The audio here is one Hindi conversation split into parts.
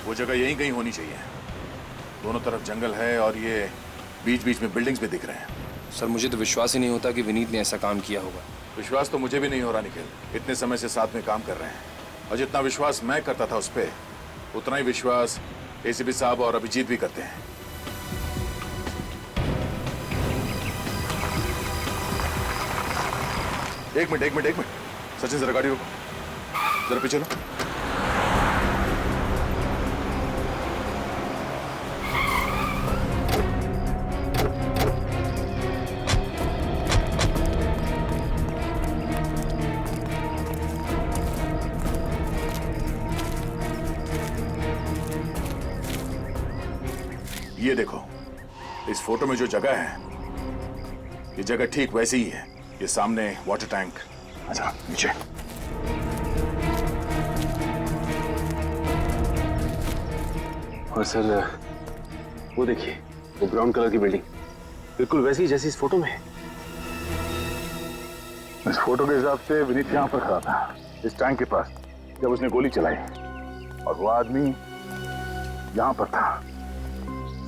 वो जगह यहीं कहीं होनी चाहिए। दोनों तरफ जंगल है और ये बीच बीच में बिल्डिंग्स भी दिख रहे हैं। सर मुझे तो विश्वास ही नहीं होता कि विनीत ने ऐसा काम किया होगा। विश्वास तो मुझे भी नहीं हो रहा निखिल। इतने समय से साथ में काम कर रहे हैं और जितना विश्वास मैं करता था उस पर, उतना ही विश्वास एसीपी साहब और अभिजीत भी करते हैं। एक मिनट सचिन, जरा गाड़ी रोको, जरा पीछे लो। ये देखो, इस फोटो में जो जगह है, ये जगह ठीक वैसी ही है। ये सामने वाटर टैंक। अच्छा नीचे। और सर वो देखिए, वो ब्राउन कलर की बिल्डिंग बिल्कुल वैसी जैसी इस फोटो में है। इस फोटो के हिसाब से विनीत यहाँ पर खड़ा था, इस टैंक के पास, जब उसने गोली चलाई और वो आदमी यहाँ पर था।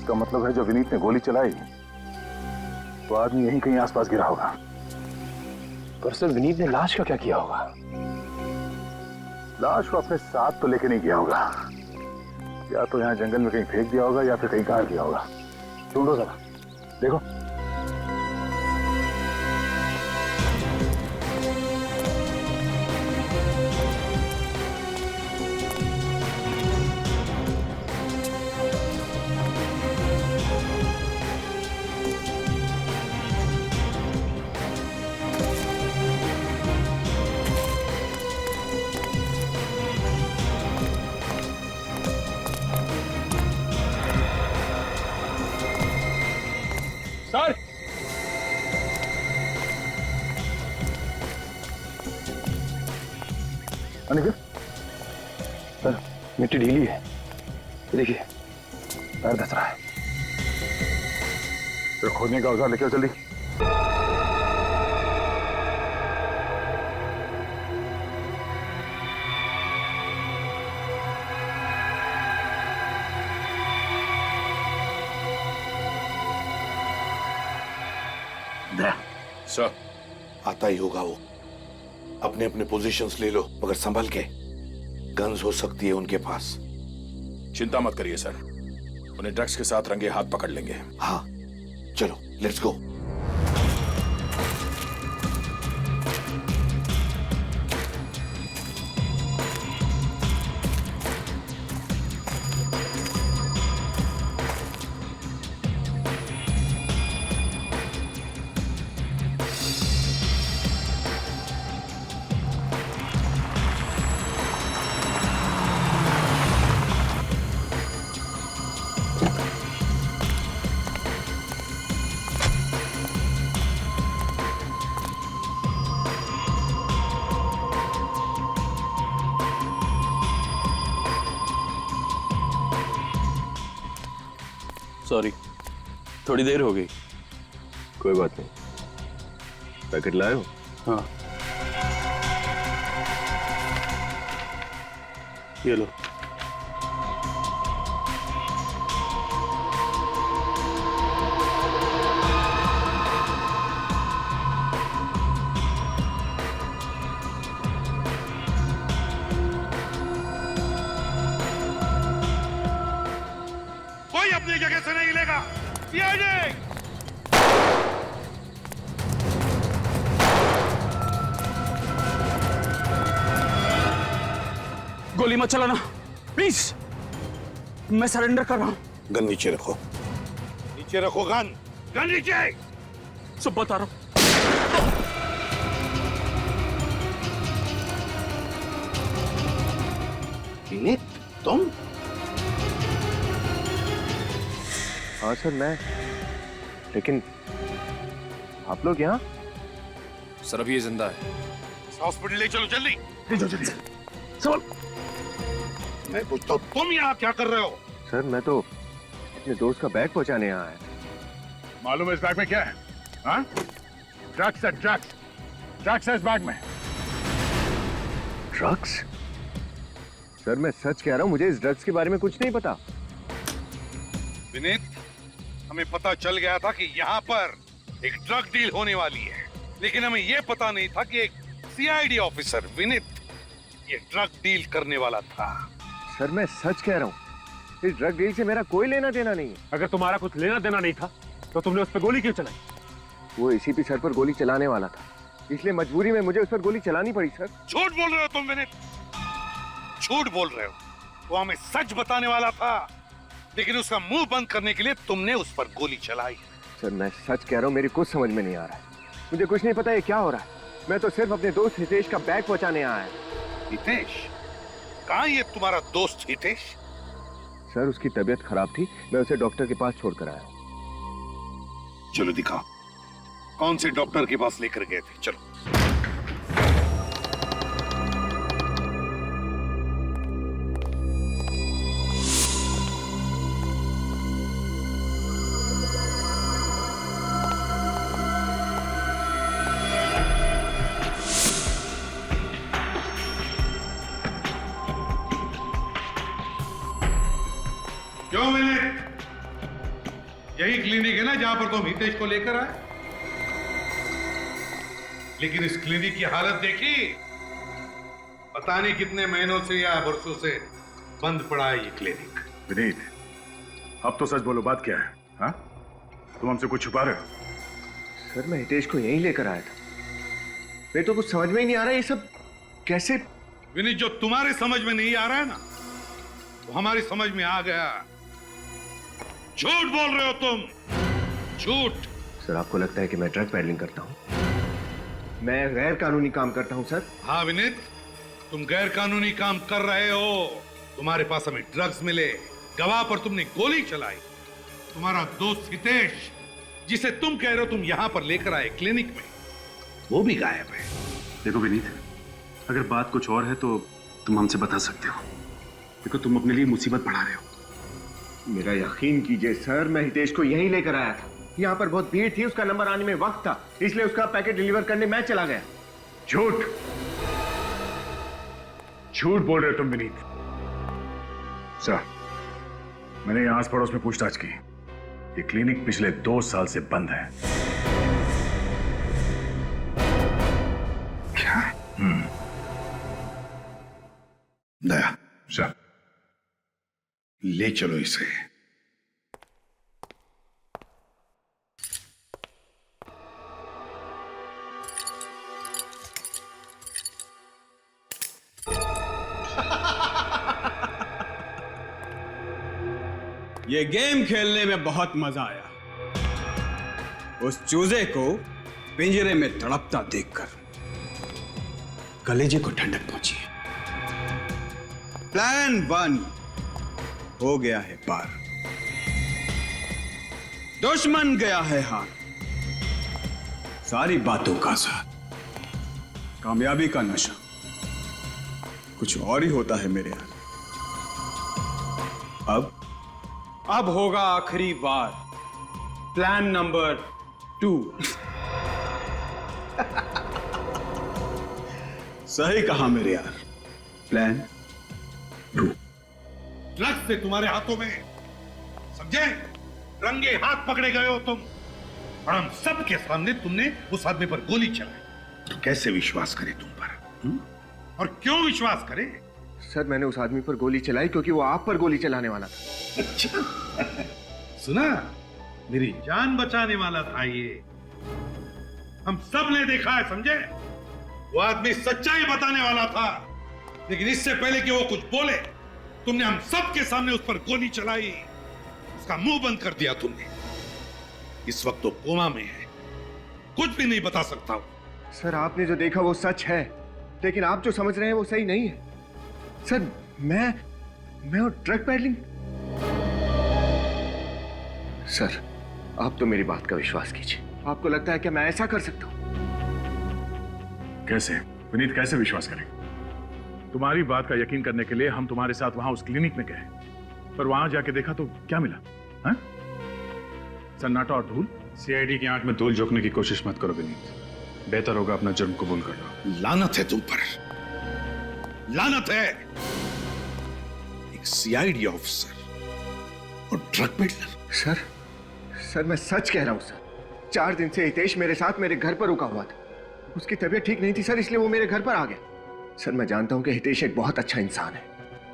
इसका मतलब है जो विनीत ने गोली चलाई वो आदमी यहीं कहीं आसपास गिरा होगा। पर सर विनीत ने लाश का क्या किया होगा? लाश को अपने साथ तो लेके नहीं गया होगा, या तो यहाँ जंगल में कहीं फेंक दिया होगा या फिर कहीं काट दिया होगा। ढूंढो जरा, देखो। सर निखिल, सर मिट्टी ढीली है, देखिए पैर धस रहा है। तो खोदने का औजार लेकर जल्दी। सर आता ही होगा वो। अपने अपने पोजीशंस ले लो, मगर संभल के। गन्स हो सकती है उनके पास। चिंता मत करिए सर, उन्हें ड्रग्स के साथ रंगे हाथ पकड़ लेंगे। हाँ चलो, लेट्स गो। सॉरी, थोड़ी देर हो गई। कोई बात नहीं। पैकेट लाए हो? हाँ ये लो। कोई अपनी जगह से नहीं हिलेगा। ये गोली मत चलाना प्लीज, मैं सरेंडर कर रहा हूँ। गन नीचे रखो। नीचे रखो गन। गन नीचे। सब बता रहा हूँ। विनीत, तुम? हाँ सर मैं, लेकिन आप लोग यहाँ? सर अभी ये जिंदा है। हॉस्पिटल ले चलो जल्दी। ले जाओ जल्दी। सवाल मैं पूछता हूँ, तुम यहाँ क्या कर रहे हो? सर मैं तो अपने दोस्त का बैग पहुंचाने यहाँ आया। मालूम है इस बैग में क्या है? हाँ? ड्रग्स है, ड्रग्स है इस बैग में। ड्रग्स? सर मैं सच कह रहा हूँ, मुझे इस ड्रग्स के बारे में कुछ नहीं पता। विनीत, हमें पता चल गया था कि यहाँ पर एक ड्रग डील होने वाली है, लेकिन हमें यह पता नहीं था कि एक सीआईडी ऑफिसर विनीत ये ड्रग डील करने वाला था। सर मैं सच कह रहा हूँ, इस ड्रग डील से मेरा कोई लेना देना नहीं है। अगर तुम्हारा कुछ लेना देना नहीं था तो तुमने उस पर गोली क्यों चलाई? वो एसीपी सर पर गोली चलाने वाला था, इसलिए मजबूरी में मुझे उस पर गोली चलानी पड़ी सर। झूठ बोल रहे हो तुम विनीत, झूठ बोल रहे हो। वो हमें सच बताने वाला था, लेकिन उसका मुंह बंद करने के लिए तुमने उस पर गोली चलाई। सर मैं सच कह रहा हूँ, मेरी कुछ समझ में नहीं आ रहा है। मुझे कुछ नहीं पता ये क्या हो रहा है। मैं तो सिर्फ अपने दोस्त हितेश का बैग पहुंचाने आया है। हितेश? कहाँ ये तुम्हारा दोस्त हितेश? सर उसकी तबीयत खराब थी, मैं उसे डॉक्टर के पास छोड़कर आया। चलो दिखाओ, कौन से डॉक्टर के पास लेकर गए थे? चलो। क्यों विनीत? यही क्लिनिक है ना जहां पर तुम हितेश को लेकर आए? लेकिन इस क्लिनिक की हालत देखी, पता नहीं कितने महीनों से या वर्षों से बंद पड़ा है ये क्लिनिक। विनीत, अब तो सच बोलो, बात क्या है? हाँ, तुम हमसे कुछ छुपा रहे हो? सर मैं हितेश को यहीं लेकर आया था। मेरे तो कुछ समझ में ही नहीं आ रहा ये सब कैसे। विनीत, जो तुम्हारे समझ में नहीं आ रहा है ना, वो हमारी समझ में आ गया। झूठ बोल रहे हो तुम, झूठ। सर आपको लगता है कि मैं ड्रग पैडलिंग करता हूँ? मैं गैर कानूनी काम करता हूँ सर। हाँ विनीत, तुम गैर कानूनी काम कर रहे हो। तुम्हारे पास हमें ड्रग्स मिले, गवाह पर तुमने गोली चलाई। तुम्हारा दोस्त हितेश, जिसे तुम कह रहे हो तुम यहां पर लेकर आए क्लिनिक में, वो भी गायब है। देखो विनीत, अगर बात कुछ और है तो तुम हमसे बता सकते हो। देखो तुम अपने लिए मुसीबत बढ़ा रहे हो। मेरा यकीन कीजिए सर, मैं हितेश को यहीं लेकर आया था। यहाँ पर बहुत भीड़ थी, उसका नंबर आने में वक्त था, इसलिए उसका पैकेट डिलीवर करने मैं चला गया। झूठ, झूठ बोल रहे हो तुम विनीत। सर, मैंने यहाँ आस पड़ोस में पूछताछ की, ये क्लिनिक पिछले 2 साल से बंद है। क्या? दया, सर ले चलो इसे। ये गेम खेलने में बहुत मजा आया। उस चूजे को पिंजरे में तड़पता देखकर कलेजे को ठंडक पहुंची है। प्लान 1 हो गया है पार, दुश्मन गया है हार। सारी बातों का साथ कामयाबी का नशा कुछ और ही होता है मेरे यार। अब होगा आखिरी बार, प्लान नंबर 2। सही कहा मेरे यार, प्लान 2। ड्रग्स से तुम्हारे हाथों में, समझे? रंगे हाथ पकड़े गए हो तुम, और हम सबके सामने तुमने उस आदमी पर गोली चलाई। तो कैसे विश्वास करे तुम पर? और क्यों विश्वास करे? सर मैंने उस आदमी पर गोली चलाई क्योंकि वो आप पर गोली चलाने वाला था। सुना, मेरी जान बचाने वाला था ये। हम सब ने देखा है, समझे? वो आदमी सच्चाई बताने वाला था, लेकिन इससे पहले कि वो कुछ बोले, तुमने हम सब के सामने उस पर गोली चलाई, उसका मुंह बंद कर दिया तुमने। इस वक्त तो कोमा में है, कुछ भी नहीं बता सकता हूं। सर आपने जो देखा वो सच है, लेकिन आप जो समझ रहे हैं वो सही नहीं है। सर मैं और ड्रग पैडलिंग। सर आप तो मेरी बात का विश्वास कीजिए। आपको लगता है कि मैं ऐसा कर सकता हूं? कैसे विनीत, कैसे विश्वास करें? तुम्हारी बात का यकीन करने के लिए हम तुम्हारे साथ वहां उस क्लिनिक में गए, पर वहां जाके देखा तो क्या मिला? हाँ? सन्नाटा और धूल। सीआईडी की आंख में धूल झोंकने की कोशिश मत करो विनीत, बेहतर होगा अपना जुर्म कबूल कर लो। लानत है तुम पर, लानत है। एक सीआईडी ऑफिसर और ड्रग पेडलर। सर मैं सच कह रहा हूं सर। 4 दिन से हितेश मेरे साथ मेरे घर पर रुका हुआ था। उसकी तबीयत ठीक नहीं थी सर, इसलिए वो मेरे घर पर आ गया। सर मैं जानता हूं कि हितेश एक बहुत अच्छा इंसान है।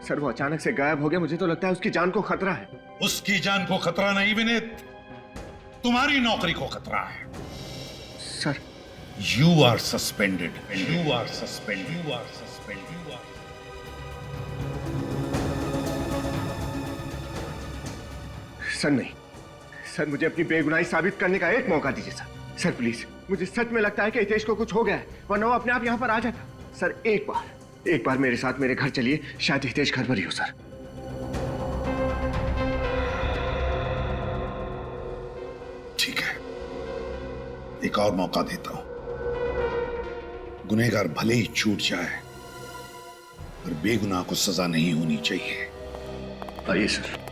सर वो अचानक से गायब हो गया, मुझे तो लगता है उसकी जान को खतरा है। उसकी जान को खतरा नहीं विनीत, तुम्हारी नौकरी को खतरा है। Sir you are suspended, you are suspended, you are suspended, you are. Sir नहीं सर, मुझे अपनी बेगुनाही साबित करने का एक मौका दीजिए सर। सर प्लीज, मुझे सच में लगता है कि हितेश को कुछ हो गया है, वरना वो अपने आप यहाँ पर आ जाता। सर एक बार मेरे साथ मेरे घर चलिए, शायद हितेश घर पर ही हो सर। ठीक है, एक और मौका देता हूं। गुनहगार भले ही छूट जाए, पर बेगुनाह को सजा नहीं होनी चाहिए। आइए सर।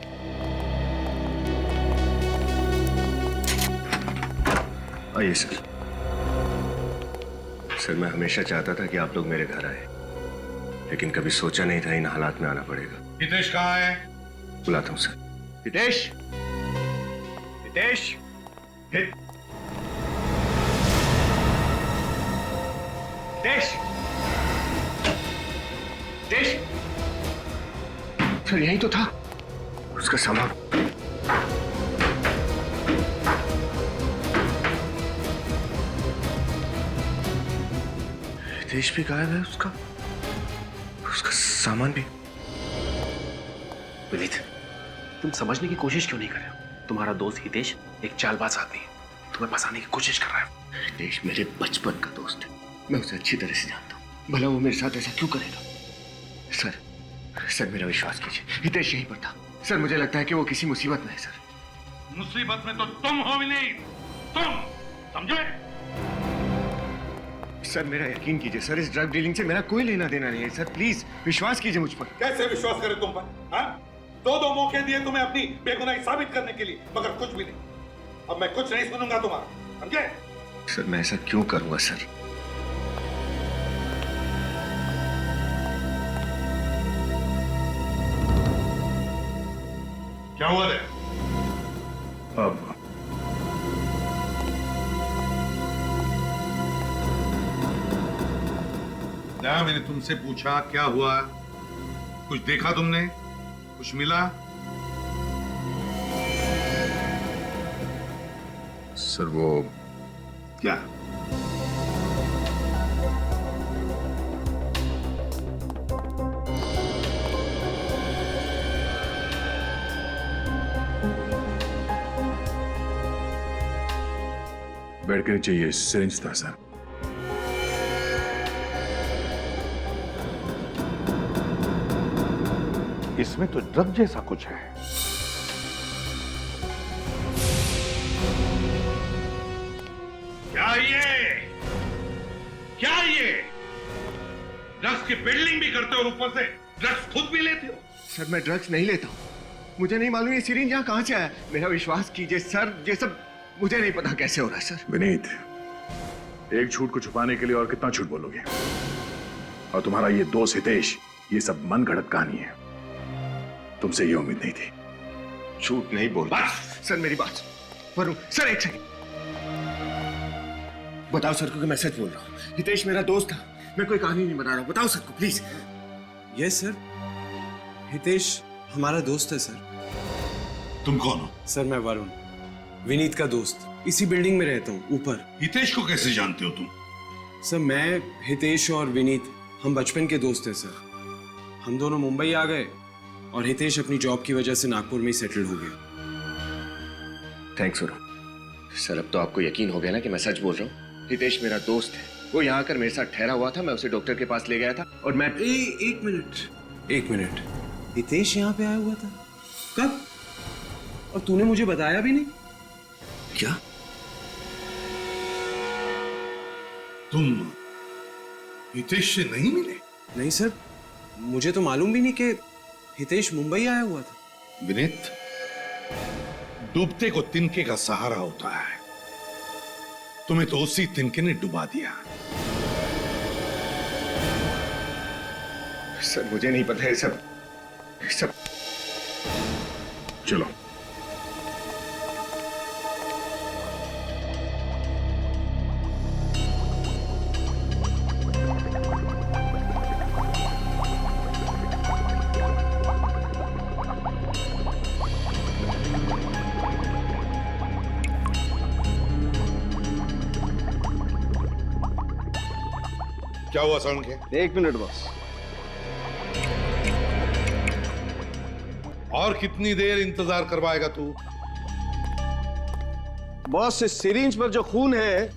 आइए सर। सर मैं हमेशा चाहता था कि आप लोग मेरे घर आए, लेकिन कभी सोचा नहीं था इन हालात में आना पड़ेगा। हितेश कहाँ है? बुलाता हूं सर। हितेश, हितेश, हितेश, हितेश। सर यही तो था उसका सामान। हितेश भी गायब है, उसका सामान भी। विनीत, तुम समझने की कोशिश क्यों नहीं कर रहे हो? तुम्हारा दोस्त हितेश एक चालबाज आदमी है, तुम्हें फंसाने की कोशिश कर रहा है। हितेश मेरे बचपन का दोस्त है, मैं उसे अच्छी तरह से जानता हूँ। भला वो मेरे साथ ऐसा क्यों करेगा? सर मेरा विश्वास कीजिए, हितेश यहीं पर था। सर मुझे लगता है कि वो किसी मुसीबत में है। सर मुसीबत में तो तुम हो विनीत, तुम समझे? सर मेरा यकीन कीजिए सर, इस ड्रग डीलिंग से मेरा कोई लेना देना नहीं है। सर प्लीज विश्वास कीजिए मुझ पर। कैसे विश्वास करें तुम पर? हाँ? 2 मौके दिए तुम्हें अपनी बेगुनाही साबित करने के लिए, मगर कुछ भी नहीं। अब मैं कुछ नहीं सुनूंगा तुम्हारा, समझे? सर मैं ऐसा क्यों करूंगा सर? क्या हुआ है? अब क्या मैंने तुमसे पूछा क्या हुआ? कुछ देखा तुमने? कुछ मिला? सर वो क्या? बेड के नीचे ये सिरिंज था सर। इसमें तो ड्रग जैसा कुछ है। क्या ये ड्रग्स की पेडलिंग भी करते हो और ऊपर से ड्रग्स खुद भी लेते हो? सर मैं ड्रग्स नहीं लेता हूँ, मुझे नहीं मालूम ये सिरिंज यहाँ कहाँ से आया। मेरा विश्वास कीजिए सर, ये सब मुझे नहीं पता कैसे हो रहा है। सर विनीत, एक झूठ को छुपाने के लिए और कितना झूठ बोलोगे? और तुम्हारा ये दोस्त हितेश, ये सब मन गढ़ंत कहानी है। तुमसे ये उम्मीद नहीं थी। झूठ नहीं बोल रहा सर, मेरी बात वरुण। सर एक सेकंड, बताओ सर को कि मैं सच बोल रहा हूँ। हितेश मेरा दोस्त था, मैं कोई कहानी नहीं बना रहा हूँ। बताओ सर को प्लीज। यस सर, हितेश हमारा दोस्त है सर। तुम कौन हो? सर मैं वरुण, विनीत का दोस्त। इसी बिल्डिंग में रहता हूँ ऊपर। हितेश को कैसे जानते हो तुम? सर मैं, हितेश और विनीत हम बचपन के दोस्त हैं सर। हम दोनों मुंबई आ गए और हितेश अपनी जॉब की वजह से नागपुर में ही सेटल हो गया। थैंक्स वरुण। सर अब तो आपको यकीन हो गया ना कि मैं सच बोल रहा हूँ। हितेश मेरा दोस्त है, वो यहाँ आकर मेरे साथ ठहरा हुआ था, मैं उसे डॉक्टर के पास ले गया था और मैं एक मिनट, हितेश यहाँ पे आया हुआ था? कब? और तूने मुझे बताया भी नहीं? क्या? तुम हितेश से नहीं मिले? नहीं सर, मुझे तो मालूम भी नहीं कि हितेश मुंबई आया हुआ था। विनीत, डूबते को तिनके का सहारा होता है। तुम्हें तो उसी तिनके ने डुबा दिया। सर मुझे नहीं पता है सब। सब चलो। क्या हुआ साउंड के? 1 मिनट बॉस। और कितनी देर इंतजार करवाएगा तू? बॉस, इस सिरिंज पर जो खून है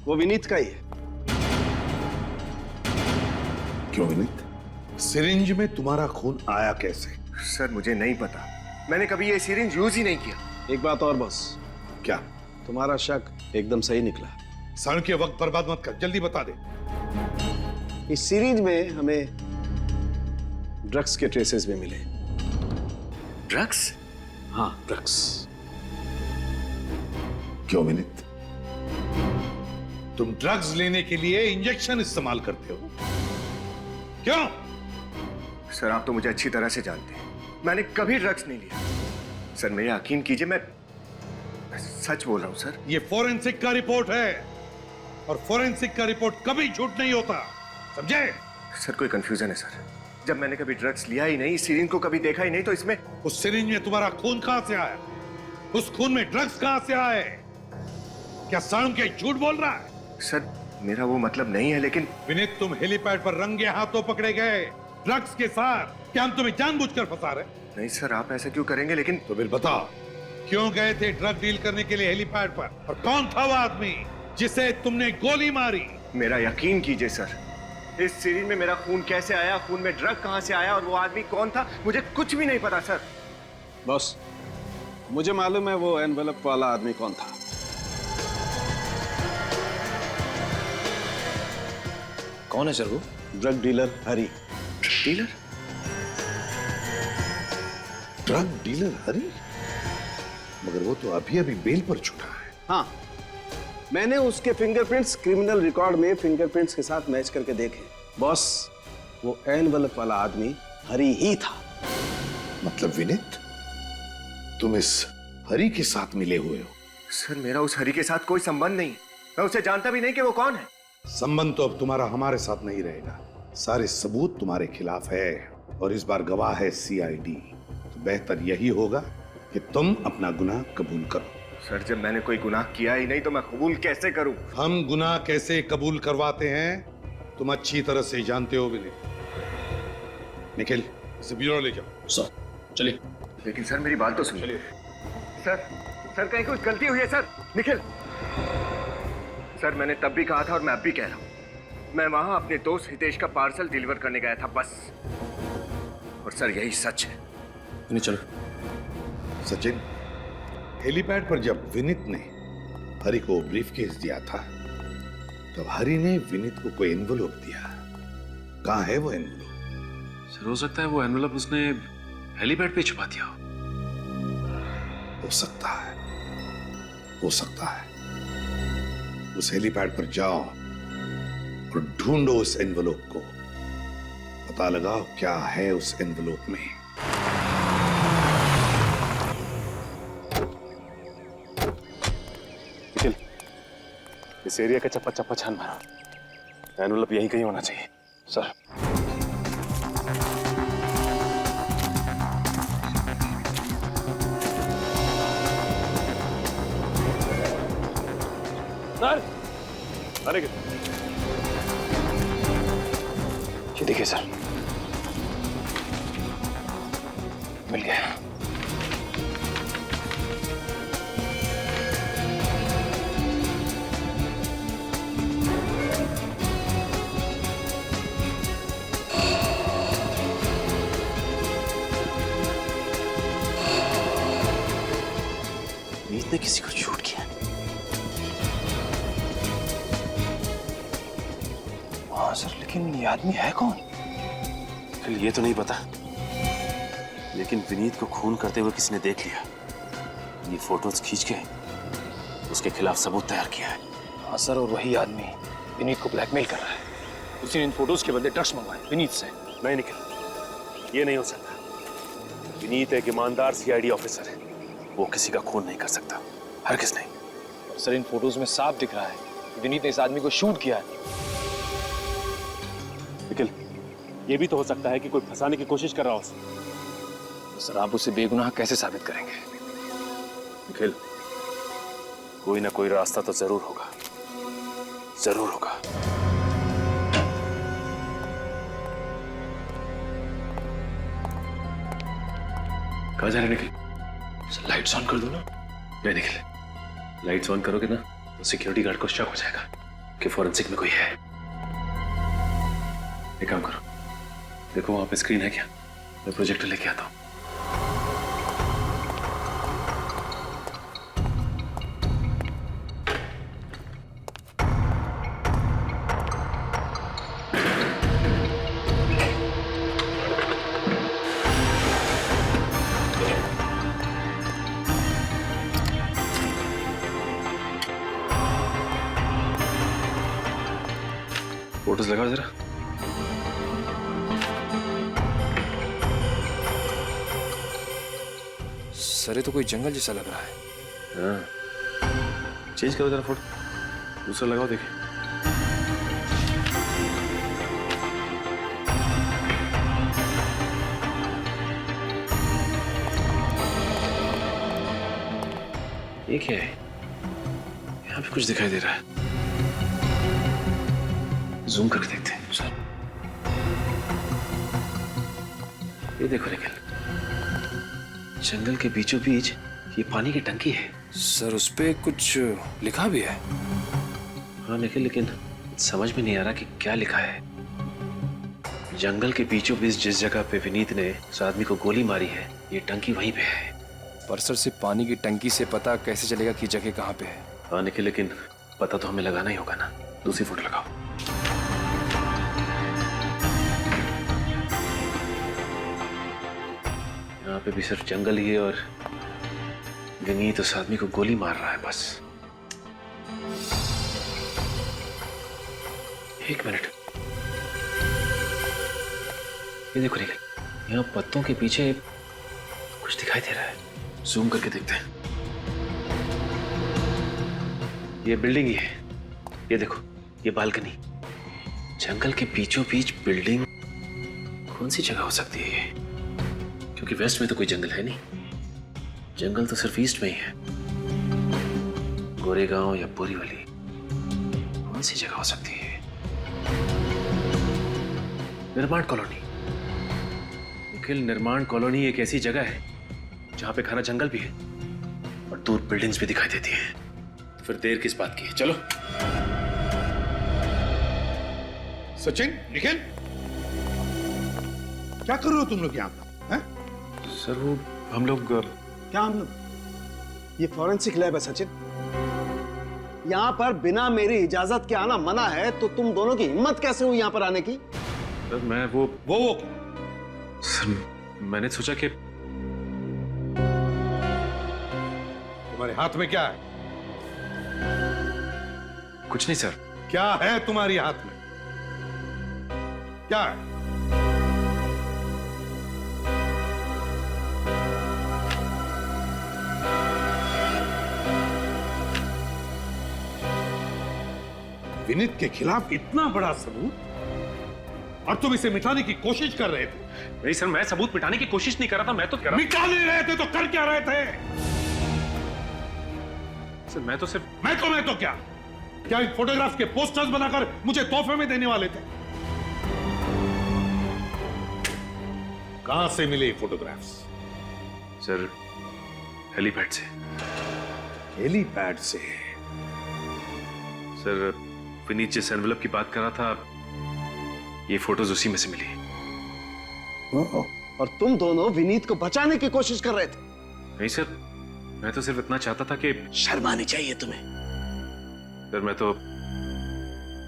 वो विनीत का ही है। क्यों विनीत? सिरिंज में तुम्हारा खून आया कैसे? सर मुझे नहीं पता, मैंने कभी ये सिरिंज यूज ही नहीं किया। एक बात और बॉस, क्या? तुम्हारा शक एकदम सही निकला। साउंड के वक्त बर्बाद मत कर, जल्दी बता दे। इस सीरीज में हमें ड्रग्स के ट्रेसेस भी मिले। ड्रग्स? हाँ, ड्रग्स। क्यों विनीत? तुम ड्रग्स लेने के लिए इंजेक्शन इस्तेमाल करते हो, क्यों? सर आप तो मुझे अच्छी तरह से जानते हैं, मैंने कभी ड्रग्स नहीं लिया। सर मेरे यकीन कीजिए, मैं सच बोल रहा हूं सर। ये फोरेंसिक का रिपोर्ट है और फोरेंसिक का रिपोर्ट कभी झूठ नहीं होता, समझे? सर कोई कंफ्यूजन है सर, जब मैंने कभी ड्रग्स लिया ही नहीं, इस सिरिंज को कभी देखा ही नहीं, तो इसमें उस सिरिंज में तुम्हारा खून कहां से आया? उस खून में ड्रग्स कहां से आए? क्या साउंड के झूठ बोल रहा है? सर मेरा वो मतलब नहीं है, लेकिन विनीत, तुम हेलीपैड पर रंगे हाथों पकड़े गए ड्रग्स के साथ। क्या हम तुम्हें जानबूझकर फंसा रहे? नहीं सर, आप ऐसा क्यों करेंगे? लेकिन तो फिर बता, क्यों गए थे ड्रग डील करने के लिए हेलीपैड पर? और कौन था वो आदमी जिसे तुमने गोली मारी? मेरा यकीन कीजिए सर, इस सीरीज में मेरा खून कैसे आया, खून में ड्रग कहां से आया और वो आदमी कौन था, मुझे कुछ भी नहीं पता सर। बॉस, मुझे मालूम है वो एनवेलप वाला आदमी कौन था। कौन है सर वो? ड्रग डीलर हरी। डीलर? ड्रग डीलर हरी? मगर वो तो अभी अभी बेल पर छूटा है। हाँ, मैंने उसके फिंगरप्रिंट्स क्रिमिनल रिकॉर्ड में फिंगरप्रिंट्स के साथ मैच करके देखे। बॉस, वो एनवेलप वाला आदमी हरी ही था। मतलब विनीत, तुम इस हरी के साथ मिले हुए हो? सर मेरा उस हरी के साथ कोई संबंध नहीं, मैं उसे जानता भी नहीं कि वो कौन है। संबंध तो अब तुम्हारा हमारे साथ नहीं रहेगा। सारे सबूत तुम्हारे खिलाफ है और इस बार गवाह है सीआईडी। तो बेहतर यही होगा कि तुम अपना गुनाह कबूल करो। सर जब मैंने कोई गुनाह किया ही नहीं तो मैं कबूल कैसे करूं? हम गुनाह कैसे कबूल करवाते हैं तुम अच्छी तरह से जानते हो विनीत। निखिल, इसे ब्यूरो ले जाओ। सर चलिए। लेकिन सर मेरी बात तो सुनिए। सर कहीं कुछ गलती हुई है सर? निखिल, सर मैंने तब भी कहा था और मैं अब भी कह रहा हूं, मैं वहां अपने दोस्त हितेश का पार्सल डिलीवर करने गया था बस। और सर यही सच है। नहीं चलो। सचिन, हेलीपैड पर जब विनीत ने हरी को ब्रीफकेस दिया था तब हरी ने विनीत को कोई एनवेलप दिया। कहां है वो एनवेलप? सर हो सकता है वो एनवेलप उसने हेलीपैड पे छुपा दिया हो सकता है, हो सकता है। उस हेलीपैड पर जाओ और ढूंढो उस एनवेलप को। पता लगाओ क्या है उस एनवेलप में। निखिल, इस एरिया का चप्पा चप्पा छान मारो। एनवेलप यहीं कहीं होना चाहिए। सर अरे ये देखिए सर, मिल गया। मीत ने किसी को शूट किया। हाँ सर, लेकिन ये आदमी है कौन? फिर ये तो नहीं पता, लेकिन विनीत को खून करते हुए किसी ने देख लिया। ये फोटोज खींच के उसके खिलाफ सबूत तैयार किया है। हाँ सर, और वही आदमी विनीत को ब्लैकमेल कर रहा है। उसी ने इन फोटोज के बदले ड्रग्स मंगवाए विनीत से। नहीं निखिल, ये नहीं हो सकता। विनीत एक ईमानदार सीआईडी ऑफिसर है, वो किसी का खून नहीं कर सकता, हरगिज नहीं। और सर इन फोटोज में साफ दिख रहा है कि विनीत ने इस आदमी को शूट किया है। निखिल, ये भी तो हो सकता है कि कोई फंसाने की कोशिश कर रहा हो उसे। तो सर आप उसे बेगुनाह कैसे साबित करेंगे? निखिल, कोई ना कोई रास्ता तो जरूर होगा, जरूर होगा। कहाँ जा रहे निखिल? सर लाइट्स ऑन कर दो ना। नहीं निखिल, लाइट्स ऑन करोगे ना तो सिक्योरिटी गार्ड को शक हो जाएगा कि फॉरेंसिक में कोई है। एक काम करो, देखो वहां पे स्क्रीन है क्या? मैं प्रोजेक्टर लेके आता हूँ। फोटोज लगाओ जरा। सर ये तो कोई जंगल जैसा लग रहा है। हाँ, चेंज करो जरा फोटो, दूसरा लगाओ देखिए। ये क्या है? यहाँ पे कुछ दिखाई दे रहा है, जूम करके देखते हैं। सर ये देखो निखिल, जंगल के बीचों बीच ये पानी की टंकी है। सर उस पे कुछ लिखा भी है। हाँ निखिल, लेकिन समझ में नहीं आ रहा कि क्या लिखा है। जंगल के बीचों बीच जिस जगह पे विनीत ने उस आदमी को गोली मारी है, ये टंकी वहीं पे है। पर सर सिर्फ पानी की टंकी से पता कैसे चलेगा कि जगह कहाँ पे है? हाँ निखिल, लेकिन पता तो हमें लगाना ही होगा ना। दूसरी फोटो लगाओ। यहाँ पे भी सिर्फ जंगल ही है और विनीत उस आदमी को गोली मार रहा है बस। एक मिनट, ये देखो निखिल, यहाँ पत्तों के पीछे कुछ दिखाई दे रहा है। जूम करके देखते हैं। ये बिल्डिंग ही है, ये देखो, ये बालकनी। जंगल के बीचों बीच बिल्डिंग, कौन सी जगह हो सकती है ये? क्योंकि वेस्ट में तो कोई जंगल है नहीं, जंगल तो सिर्फ ईस्ट में ही है। गोरेगांव या बोरीवली, कौन सी जगह हो सकती है? निर्माण कॉलोनी। निखिल, निर्माण कॉलोनी एक ऐसी जगह है जहां पे घना जंगल भी है और दूर बिल्डिंग्स भी दिखाई देती हैं। तो फिर देर किस बात की है? चलो। सचिन, निखिल, क्या कर रहे हो तुम लोग यहाँ पर? सर वो हम लोग क्या हम लोग? ये फॉरेंसिक लैब है सचिन। यहाँ पर बिना मेरी इजाजत के आना मना है, तो तुम दोनों की हिम्मत कैसे हुई यहाँ पर आने की? सर मैं वो क्या? सर मैंने सोचा कि तुम्हारे हाथ में क्या है? कुछ नहीं सर। क्या है तुम्हारे हाथ में? क्या है? विनीत के खिलाफ इतना बड़ा सबूत और तुम इसे मिटाने की कोशिश कर रहे थे। नहीं सर, मैं सबूत मिटाने की कोशिश नहीं कर रहा था, मैं तो कह रहा मिटा नहीं रहे थे तो कर क्या रहे थे? सर मैं तो सिर्फ मैं तो क्या इन फोटोग्राफ के पोस्टर्स बनाकर मुझे तोहफे में देने वाले थे? कहां से मिले फोटोग्राफ्स? सर हेलीपैड से। हेलीपैड से? सर विनीत जिस एनवेलप की बात कर रहा था, ये फोटोज उसी में से मिली। और तुम दोनों विनीत को बचाने की कोशिश कर रहे थे? नहीं सर, मैं तो सिर्फ इतना चाहता था कि शर्म आनी चाहिए तुम्हें। सर मैं तो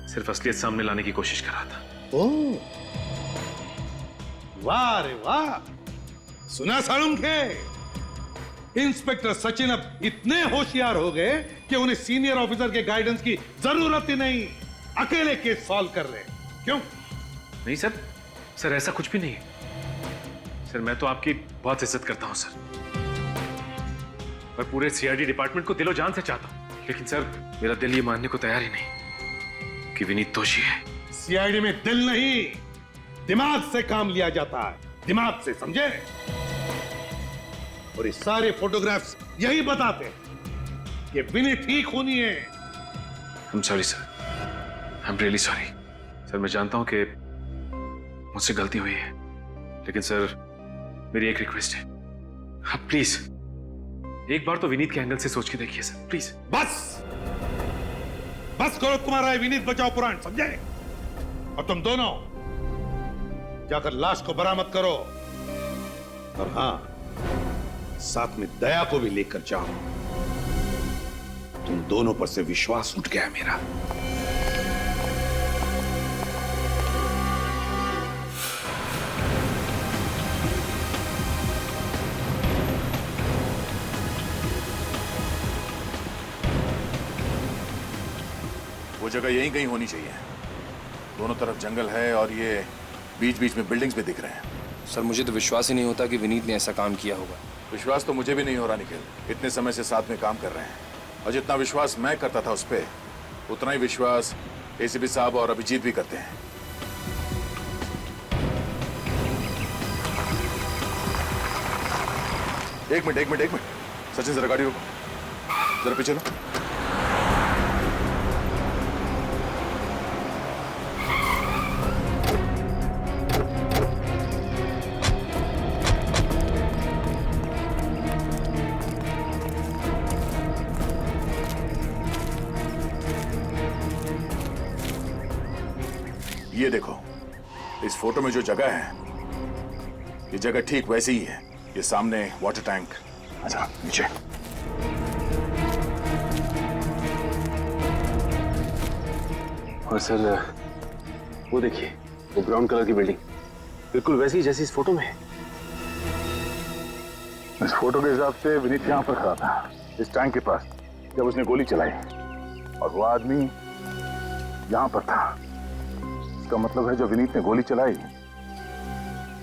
सिर्फ असलियत सामने लाने की कोशिश कर रहा था। ओह, वाह रे वाह। सुना साळुंखे? इंस्पेक्टर सचिन अब इतने होशियार हो गए कि उन्हें सीनियर ऑफिसर के गाइडेंस की जरूरत ही नहीं, अकेले केस सॉल्व कर रहे। क्यों? नहीं सर, सर ऐसा कुछ भी नहीं है। सर मैं तो आपकी बहुत इज्जत करता हूं सर। मैं पूरे सीआईडी डिपार्टमेंट को दिलो जान से चाहता हूं, लेकिन सर मेरा दिल ये मानने को तैयार ही नहीं कि विनीत दोषी है। सीआईडी में दिल नहीं, दिमाग से काम लिया जाता है, दिमाग से, समझे? और ये सारे फोटोग्राफ्स यही बताते हैं कि विनीत ही खूनी है। I am sorry sir, I am really sorry. Sir मैं जानता हूं कि मुझसे गलती हुई है, लेकिन सर मेरी एक रिक्वेस्ट है, आप प्लीज एक बार तो विनीत के एंगल से सोच के देखिए सर, प्लीज। बस बस करो तुम्हारा ये विनीत बचाओ पुराण, समझे? और तुम दोनों जाकर लाश को बरामद करो, और हाँ साथ में दया को भी लेकर जाओ। तुम दोनों पर से विश्वास उठ गया मेरा। वो जगह यहीं कहीं होनी चाहिए। दोनों तरफ जंगल है और ये बीच बीच में बिल्डिंग्स भी दिख रहे हैं। सर मुझे तो विश्वास ही नहीं होता कि विनीत ने ऐसा काम किया होगा। विश्वास तो मुझे भी नहीं हो रहा निखिल, इतने समय से साथ में काम कर रहे हैं, और जितना विश्वास मैं करता था उस पर, उतना ही विश्वास एसीपी साहब और अभिजीत भी करते हैं। एक मिनट सचिन, जरा गाड़ी रोको, जरा पीछे लो। ये देखो, इस फोटो में जो जगह है, ये जगह ठीक वैसी ही है। ये सामने वाटर टैंक। अच्छा नीचे। और सर वो देखिए, वो ब्राउन कलर की बिल्डिंग बिल्कुल वैसी जैसी इस फोटो में है। इस फोटो के हिसाब से विनीत यहाँ पर खड़ा था, इस टैंक के पास, जब उसने गोली चलाई, और वो आदमी यहाँ पर था। इसका मतलब है जो विनीत ने गोली चलाई,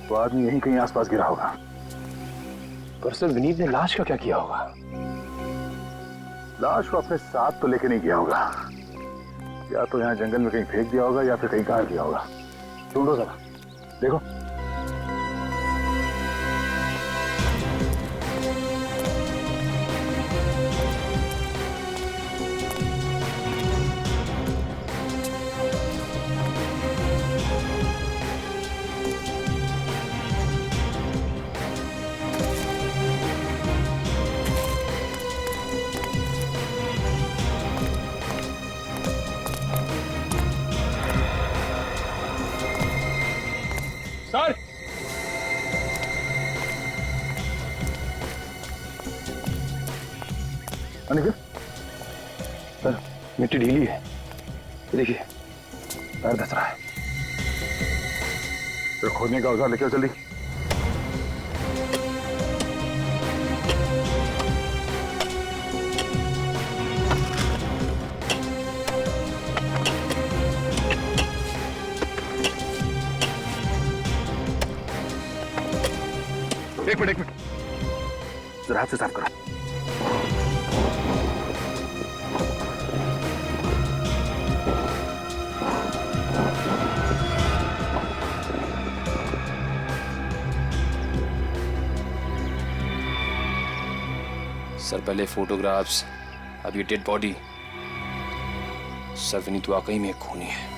वो आदमी यहीं कहीं आसपास गिरा होगा। पर सर विनीत ने लाश का क्या किया होगा? लाश को अपने साथ तो लेके नहीं गया होगा, या तो यहाँ जंगल में कहीं फेंक दिया होगा, या फिर कहीं गाड़ दिया होगा। ढूंढो जरा, देखो। सर निखिल, सर मिट्टी ढीली है, देखिए पैर धस रहा है। तो खोदने का औजार लेकर जल्दी। एक मिनट जरा हाथ से साफ करो। सर पहले फोटोग्राफ्स, अब ये डेड बॉडी। सर विनीत वाकई में एक खूनी है।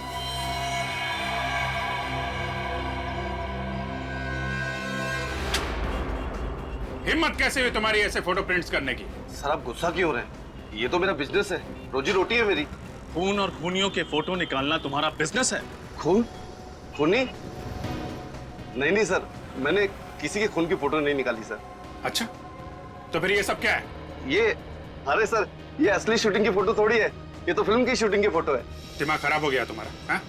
हिम्मत कैसे हुई तुम्हारी ऐसे फोटो प्रिंट्स करने की? सर आप गुस्सा क्यों हो रहे हैं? ये तो मेरा बिजनेस है, रोजी रोटी है मेरी। खून और खूनियों के फोटो निकालना तुम्हारा बिजनेस है? खून? खूनी? नहीं सर, मैंने किसी के खून की फोटो नहीं निकाली सर। अच्छा, तो फिर ये सब क्या है? ये, अरे सर, ये असली शूटिंग की फोटो थोड़ी है, ये तो फिल्म की शूटिंग की फोटो है। दिमाग खराब हो गया तुम्हारा, हाँ?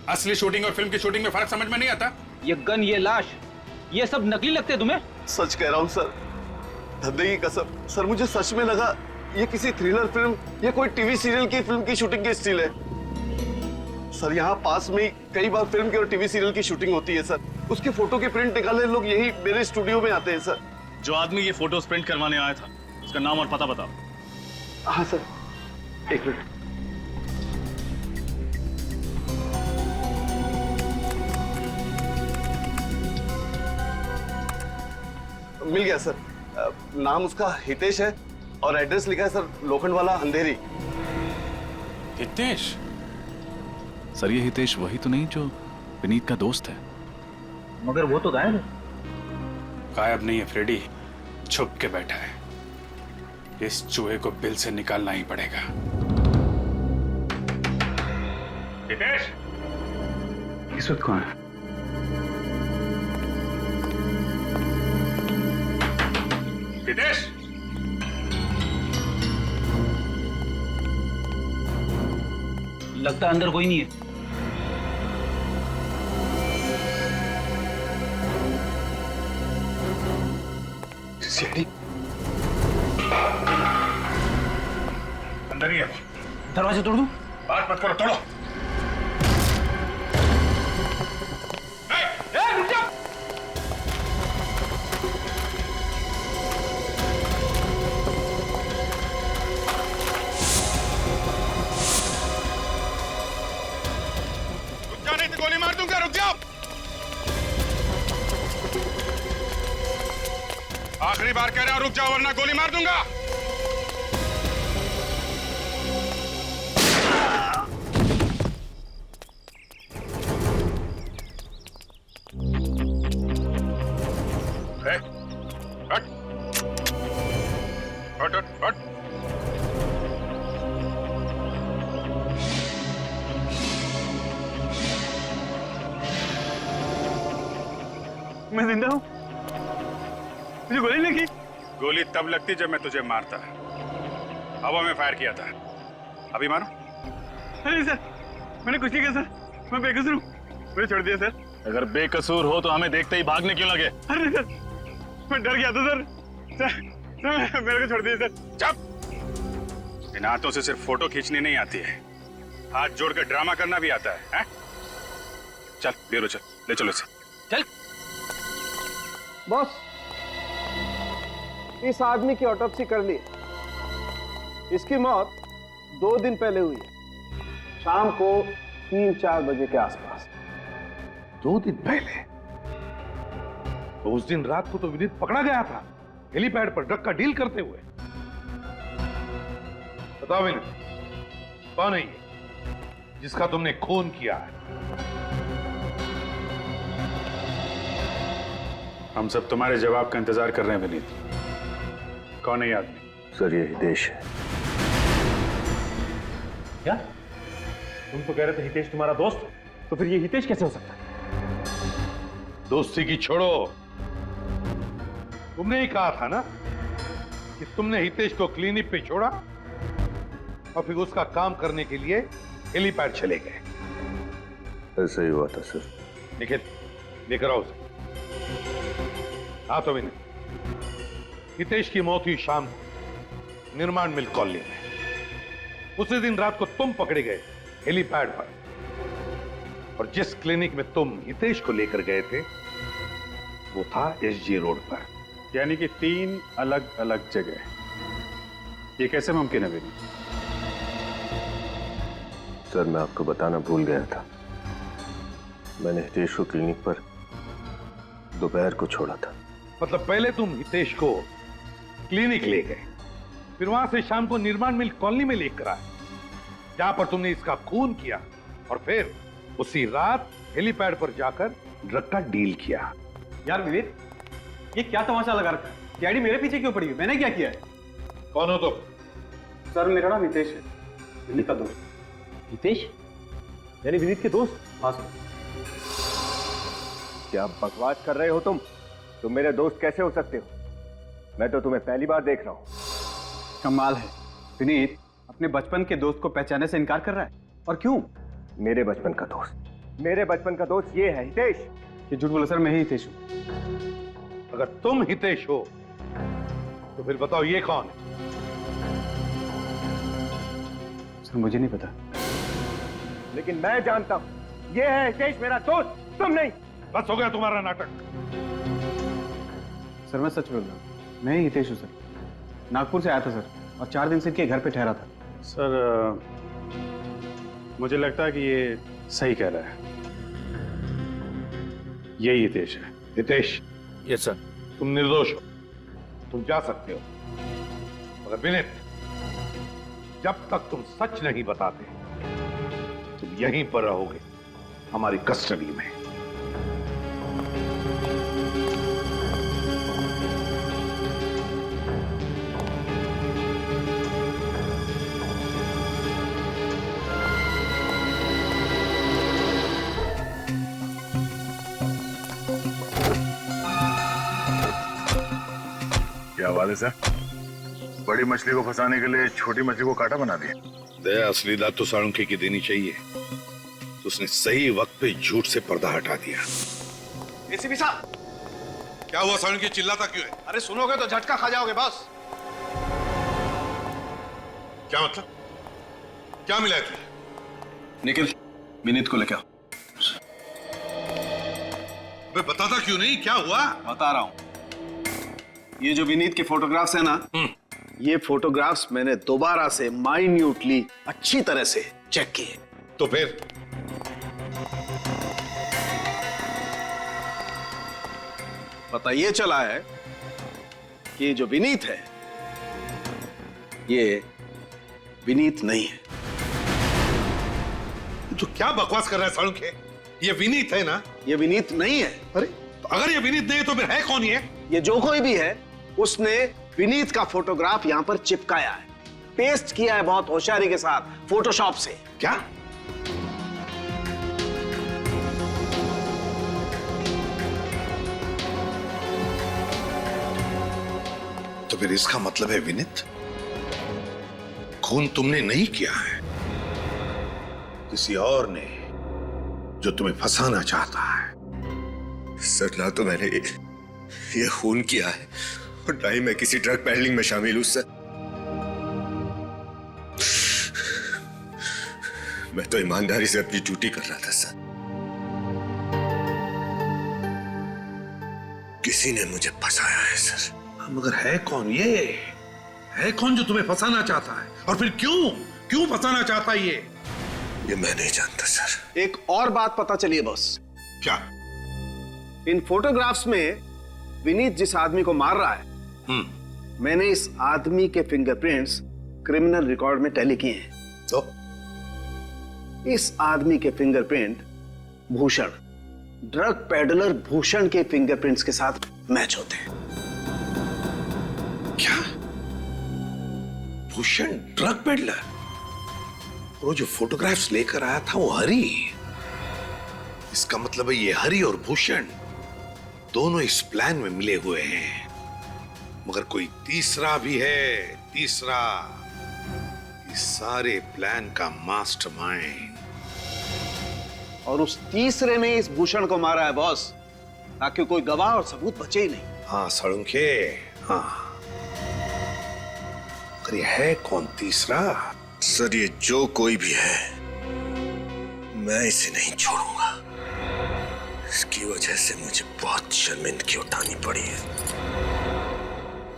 असली शूटिंग और फिल्म की शूटिंग में फर्क समझ में नहीं आता? ये गन, ये लाश, ये सब नकली लगते तुम्हें? सच कह रहा हूँ सर, धंधे की कसम। सर मुझे सच में लगा ये किसी थ्रिलर फिल्म या कोई टीवी सीरियल की फिल्म की शूटिंग की स्टिल है। सर यहाँ पास में कई बार फिल्म की और टीवी सीरियल की शूटिंग होती है सर, उसकी फोटो के प्रिंट निकालने लोग यही मेरे स्टूडियो में आते हैं सर। जो आदमी ये फोटोज प्रिंट करवाने आया था, उसका नाम और पता बताओ। हाँ सर, एक मिनट। मिल गया सर। नाम उसका हितेश है और एड्रेस लिखा है सर, लोखंड वाला अंधेरी। हितेश? सर ये हितेश वही तो नहीं जो विनीत का दोस्त है? मगर वो तो गायब है। गायब नहीं है फ्रेडी, छुप के बैठा है। इस चूहे को बिल से निकालना ही पड़ेगा। हितेश, इस वक्त कौन है? हितेश, लगता है अंदर कोई नहीं है। सीढ़ी अंदर ही है। दरवाजा तोड़ दूं? बात मत करो, तोड़ो। रुक जाओ। रुक जाओ, नहीं तो गोली मार दूंगा। रुक जाओ। आखिरी बार कह रहा हूं, रुक जाओ वरना गोली मार दूंगा। हट हट हट हट। मैं जिंदा हूं? मुझे गोली लगी? गोली तब लगती जब मैं तुझे मारता। हवा में फायर किया था। अभी मारो। अरे सर, मैंने कुछ नहीं किया सर, मैं बेकसूर हूँ। मुझे छोड़ दिया सर। अगर बेकसूर हो तो हमें देखते ही भागने क्यों लगे? अरे सर, मैं डर गया था सर। सर मेरे को छोड़ दिया सर। चुप। इन हाथों से सिर्फ फोटो खींचनी नहीं आती है, हाथ जोड़कर ड्रामा करना भी आता है? चल ब्यूरो चल, ले चलो इसे। चल। बॉस, इस आदमी की ऑटोप्सी कर ली। इसकी मौत 2 दिन पहले हुई है, शाम को 3-4 बजे के आसपास। 2 दिन पहले? तो उस दिन रात को तो विनीत पकड़ा गया था हेलीपैड पर ड्रग का डील करते हुए। बताओ विनीत, कौन है ये जिसका तुमने खून किया है? हम सब तुम्हारे जवाब का इंतजार कर रहे हैं विनीत। कौन है ये आदमी? सर ये हितेश है। क्या? तुम तो कह रहे थे हितेश तुम्हारा दोस्त, तो फिर ये हितेश कैसे हो सकता है? दोस्ती की छोड़ो, तुमने ही कहा था ना कि तुमने हितेश को क्लिनिक पे छोड़ा और फिर उसका काम करने के लिए हेलीपैड चले गए। ऐसा ही हुआ था सर। निखिल, लेकर आओ उसे। हाँ तो विनीत, हितेश की मौत हुई शाम को निर्माण मिल कॉलोनी में। उसी दिन रात को तुम पकड़े गए हेलीपैड पर, और जिस क्लिनिक में तुम हितेश को लेकर गए थे वो था एसजी रोड पर। यानी कि 3 अलग अलग जगह। ये कैसे मुमकिन है विनीत? सर मैं आपको बताना भूल गया था, मैंने हितेश को क्लिनिक पर दोपहर को छोड़ा था। मतलब पहले तुम हितेश को क्लिनिक ले गए, फिर वहां से शाम को निर्माण मिल कॉलोनी में लेकर आए जहां पर तुमने इसका खून किया, और फिर उसी रात हेलीपैड पर जाकर ड्रग का डील किया। यार विनीत, ये क्या तमाशा लगा रखा है? डैडी मेरे पीछे क्यों पड़ी है? मैंने क्या किया है? कौन हो तुम? सर मेरा नाम हितेश है, विनीत का दोस्त। हितेश यानी विनीत के दोस्त? हाँ सर। क्या बकवास कर रहे हो तुम मेरे दोस्त कैसे हो सकते हो? मैं तो तुम्हें पहली बार देख रहा हूं। कमाल है, विनीत अपने बचपन के दोस्त को पहचानने से इनकार कर रहा है। और क्यों? मेरे बचपन का दोस्त ये है हितेश। ये झूठ बोला सर, मैं ही हितेश हूं। अगर तुम हितेश हो तो फिर बताओ ये कौन है? सर मुझे नहीं पता। लेकिन मैं जानता हूं, ये है हितेश मेरा दोस्त, तुम नहीं। बस हो गया तुम्हारा नाटक। सर मैं सच बोल रहा हूँ, मैं ही हितेश हूँ सर। नागपुर से आया था सर और 4 दिन से इनके घर पे ठहरा था। सर मुझे लगता है कि ये सही कह रहा है। यही हितेश है। Hitesh, yes sir. तुम निर्दोष हो, तुम जा सकते हो, मगर विनीत, जब तक तुम सच नहीं बताते तुम यहीं पर रहोगे, हमारी कस्टडी में। क्या बात है सर, बड़ी मछली को फंसाने के लिए छोटी मछली को कांटा बना दिया। दया असलीदा तो साळुंखे की देनी चाहिए, तो उसने सही वक्त पे झूठ से पर्दा हटा दिया। एसीपी साहब, क्या हुआ साळुंखे, चिल्लाता क्यों है? अरे सुनोगे तो झटका खा जाओगे बॉस। क्या मतलब? क्या मिला है तुझे? निखिल, विनीत को लेके आओ। बे बताता क्यों नहीं, क्या हुआ? बता रहा हूं। ये जो विनीत के फोटोग्राफ्स है ना, ये फोटोग्राफ्स मैंने दोबारा से माइन्यूटली अच्छी तरह से चेक किए। तो फिर पता ये चला है कि जो विनीत है ये विनीत नहीं है। तो क्या बकवास कर रहा है साळुंखे? ये विनीत है ना? ये विनीत नहीं है। अरे तो अगर ये विनीत नहीं है तो फिर है कौन ये? ये जो कोई भी है उसने विनीत का फोटोग्राफ यहां पर चिपकाया है, पेस्ट किया है बहुत होशियारी के साथ फोटोशॉप से। क्या? तो फिर इसका मतलब है विनीत, खून तुमने नहीं किया है, किसी और ने, जो तुम्हें फंसाना चाहता है। सर ना तो मैंने ये खून किया है और ना ही मैं किसी ड्रग पैडलिंग में शामिल हूं सर। मैं तो ईमानदारी से अपनी ड्यूटी कर रहा था सर। किसी ने मुझे फंसाया है सर। मगर है कौन ये? है कौन जो तुम्हें फंसाना चाहता है? और फिर क्यों फंसाना चाहता है ये मैं नहीं जानता सर। एक और बात पता चली है बॉस। क्या? इन फोटोग्राफ्स में विनीत जिस आदमी को मार रहा है, मैंने इस आदमी के फिंगरप्रिंट्स क्रिमिनल रिकॉर्ड में टैली किए हैं। तो इस आदमी के fingerprint Bhushan, drug peddler Bhushan के फिंगरप्रिंट्स के साथ मैच होते हैं। क्या? Bhushan drug peddler? वो जो फोटोग्राफ्स लेकर आया था वो हरी। इसका मतलब है ये हरी और भूषण दोनों इस प्लान में मिले हुए हैं। मगर कोई तीसरा भी है, तीसरा, इस सारे प्लान का मास्टरमाइंड। और उस तीसरे ने इस भूषण को मारा है बॉस, ताकि कोई गवाह और सबूत बचे ही नहीं। हाँ साळुंखे, हाँ। मगर ये है कौन तीसरा? सर ये जो कोई भी है, मैं इसे नहीं छोड़ूंगा। इसकी वजह से मुझे बहुत शर्मिंदगी उठानी पड़ी है।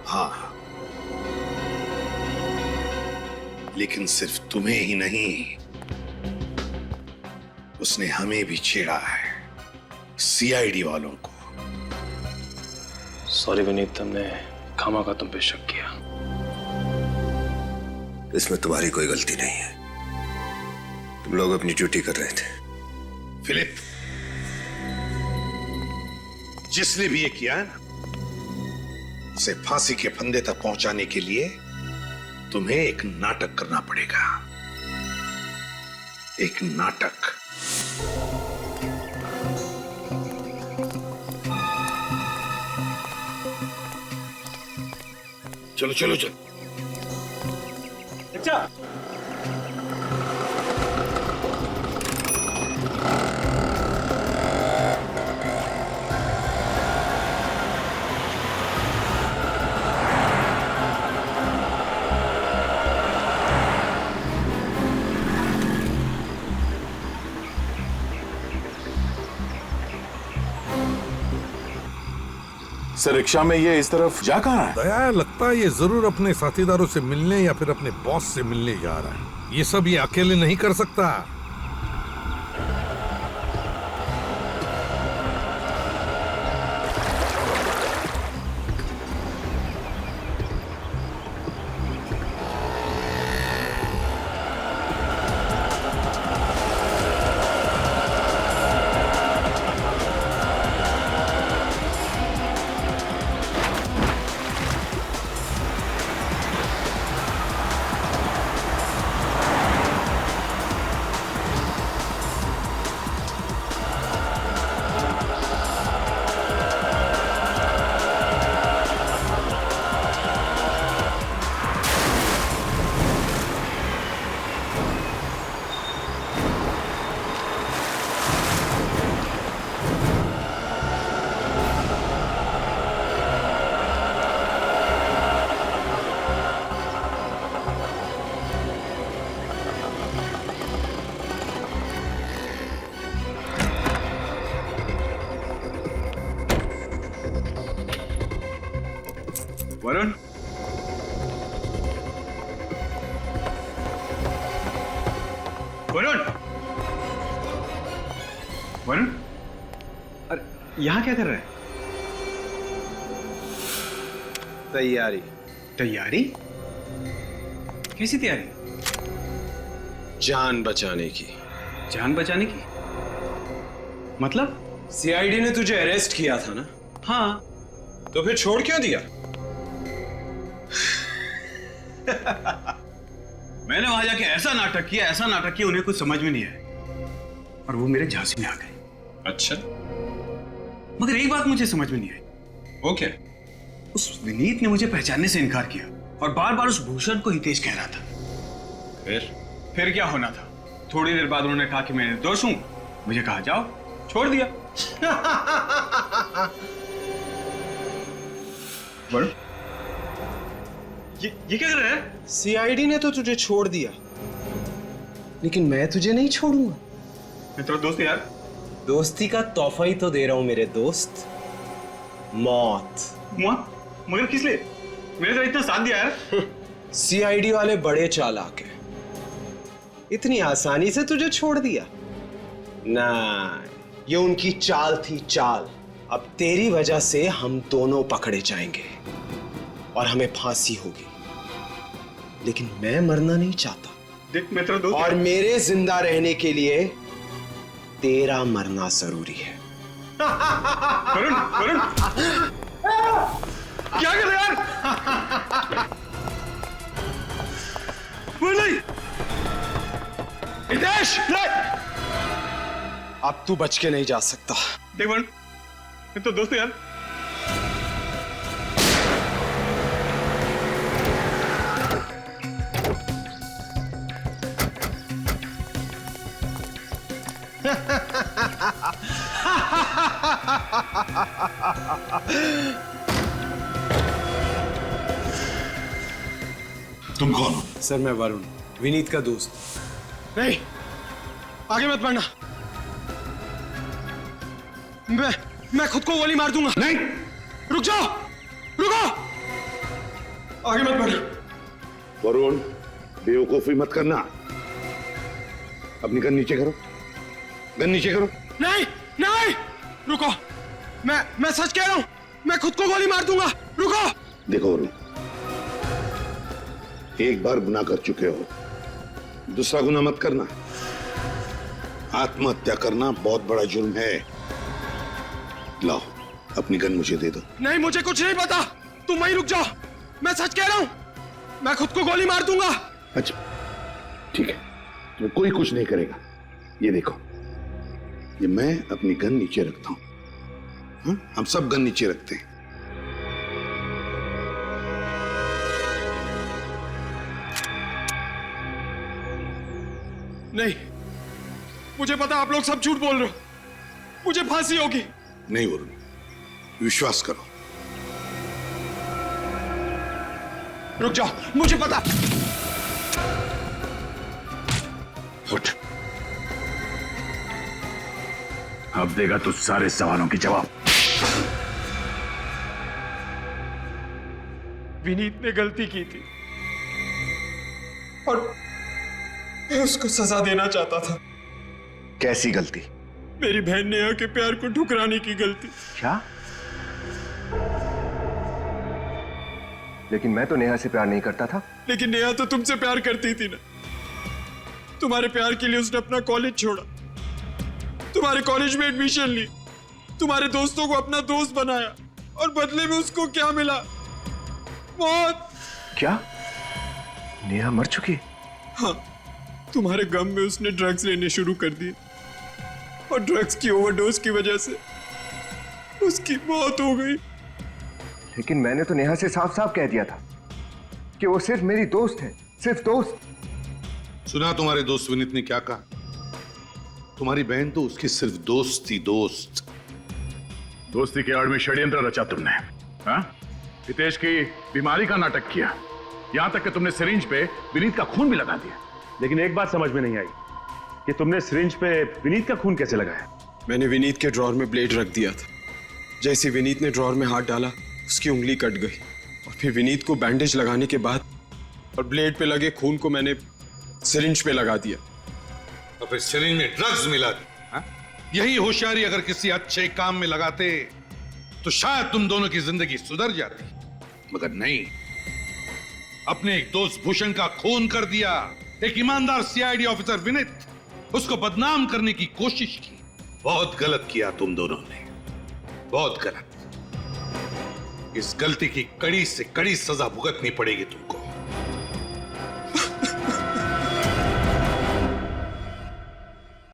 हाँ, लेकिन सिर्फ तुम्हें ही नहीं, उसने हमें भी छेड़ा है, सीआईडी वालों को। सॉरी विनीत, हमने खामा तुम पे शक किया। इसमें तुम्हारी कोई गलती नहीं है, तुम लोग अपनी ड्यूटी कर रहे थे। फिलिप, जिसने भी ये किया है ना, उसे फांसी के फंदे तक पहुंचाने के लिए तुम्हें एक नाटक करना पड़ेगा। एक नाटक। चलो चलो चलो। अच्छा, सर रिक्शा में ये इस तरफ जा कहाँ रहा है? दया, लगता है ये जरूर अपने साथीदारों से मिलने या फिर अपने बॉस से मिलने जा रहा है। ये सब ये अकेले नहीं कर सकता। वरुण, वरुण, वरुण, अरे यहाँ क्या कर रहा है? तैयारी। तैयारी? कैसी तैयारी? जान बचाने की। जान बचाने की? मतलब? सीआईडी ने तुझे अरेस्ट किया था ना? हाँ। तो फिर छोड़ क्यों दिया? मैंने वहां जाके ऐसा नाटक किया उन्हें कुछ समझ में नहीं आया और वो मेरे झांसी में आ गए। अच्छा, मगर एक बात मुझे समझ में नहीं आई। वो क्या? उस विनीत ने मुझे पहचानने से इनकार किया और बार बार उस भूषण को हितेश कह रहा था। फिर क्या होना था? थोड़ी देर बाद उन्होंने कहा कि मैं निर्दोष हूं। मुझे कहा जाओ, छोड़ दिया। बड़ ये क्या कर रहा है? सीआईडी ने तो तुझे छोड़ दिया, लेकिन मैं तुझे नहीं छोड़ूंगा। मैं तेरा दोस्त यार। दोस्ती का तोहफा ही तो दे रहा हूं मेरे दोस्त, मौत। मौत? मगर किस लिए? मैंने तेरा इतना साथ दिया यार। सीआईडी वाले बड़े चालाक हैं, इतनी आसानी से तुझे छोड़ दिया ना। ये उनकी चाल थी, चाल। अब तेरी वजह से हम दोनों पकड़े जाएंगे और हमें फांसी होगी, लेकिन मैं मरना नहीं चाहता। देख, मैं तेरा दोस्त और मेरे जिंदा रहने के लिए तेरा मरना जरूरी है। वरुण, वरुण, क्या कर रहे यार? वो नहीं, हितेश, नहीं। अब तू बच के नहीं जा सकता। देख वरुण, मैं तो दोस्त हूं यार। तुम कौन हो? सर मैं वरुण, विनीत का दोस्त। नहीं, आगे मत बढ़ना। मैं खुद को गोली मार दूंगा। नहीं, रुक जाओ, रुको, आगे मत बढ़ना। वरुण, बेवकूफी मत करना। अपनी गन नीचे करो, गन नीचे करो। नहीं, नहीं, रुको, मैं सच कह रहा हूं, मैं खुद को गोली मार दूंगा। रुको। देखो वरुण, एक बार गुनाह कर चुके हो, दूसरा गुनाह मत करना। आत्महत्या करना बहुत बड़ा जुर्म है। लाओ, अपनी गन मुझे दे दो। नहीं, मुझे कुछ नहीं पता, तुम वहीं रुक जाओ। मैं सच कह रहा हूं, मैं खुद को गोली मार दूंगा। अच्छा, ठीक है, तुम्हें कोई कुछ नहीं करेगा। ये देखो, ये मैं अपनी गन नीचे रखता हूं। हाँ? हम सब गन नीचे रखते हैं। नहीं, मुझे पता आप लोग सब झूठ बोल रहे हो, मुझे फांसी होगी। नहीं वरुण, विश्वास करो। रुक जाओ, मुझे पता। उठ, अब देगा तू सारे सवालों की जवाब। विनीत ने गलती की थी और मैं उसको सजा देना चाहता था। कैसी गलती? मेरी बहन नेहा के प्यार को ठुकराने की गलती। क्या? लेकिन मैं तो नेहा से प्यार नहीं करता था। लेकिन नेहा तो तुमसे प्यार करती थी ना। तुम्हारे प्यार के लिए उसने अपना कॉलेज छोड़ा, तुम्हारे कॉलेज में एडमिशन ली, तुम्हारे दोस्तों को अपना दोस्त बनाया और बदले में उसको क्या मिला? मौत। क्या? नेहा मर चुकी? हाँ, तुम्हारे गम में उसने ड्रग्स लेने शुरू कर दिए और ड्रग्स की ओवरडोज की वजह से उसकी मौत हो गई। लेकिन मैंने तो नेहा से साफ साफ कह दिया था कि वो सिर्फ मेरी दोस्त है, सिर्फ दोस्त। सुना तुम्हारे दोस्त विनीत ने क्या कहा? तुम्हारी बहन तो उसकी सिर्फ दोस्त थी, दोस्त। दोस्ती के आड़ में षड्यंत्र रचा तुमने, हाँ? हितेश की बीमारी का नाटक किया, यहां तक कि तुमने सिरिंज पे विनीत का खून भी लगा दिया। लेकिन एक बात समझ में नहीं आई कि तुमने सिरिंज पे विनीत का खून कैसे लगाया? मैंने विनीत के ड्रॉर में ब्लेड रख दिया था। जैसे विनीत ने ड्रॉर में हाथ डाला, उसकी उंगली कट गई और फिर विनीत को बैंडेज लगाने के बाद और ब्लेड पे लगे खून को मैंने सिरिंज पे लगा दिया। और फिर सिरिंज में ड्रग्स मिला दी, हाँ? यही होशियारी अगर किसी अच्छे काम में लगाते तो शायद तुम दोनों की जिंदगी सुधर जाती, मगर नहीं। अपने एक दोस्त भूषण का खून कर दिया, एक ईमानदार सीआईडी ऑफिसर विनीत, उसको बदनाम करने की कोशिश की। बहुत गलत किया तुम दोनों ने, बहुत गलत। इस गलती की कड़ी से कड़ी सजा भुगतनी पड़ेगी तुमको।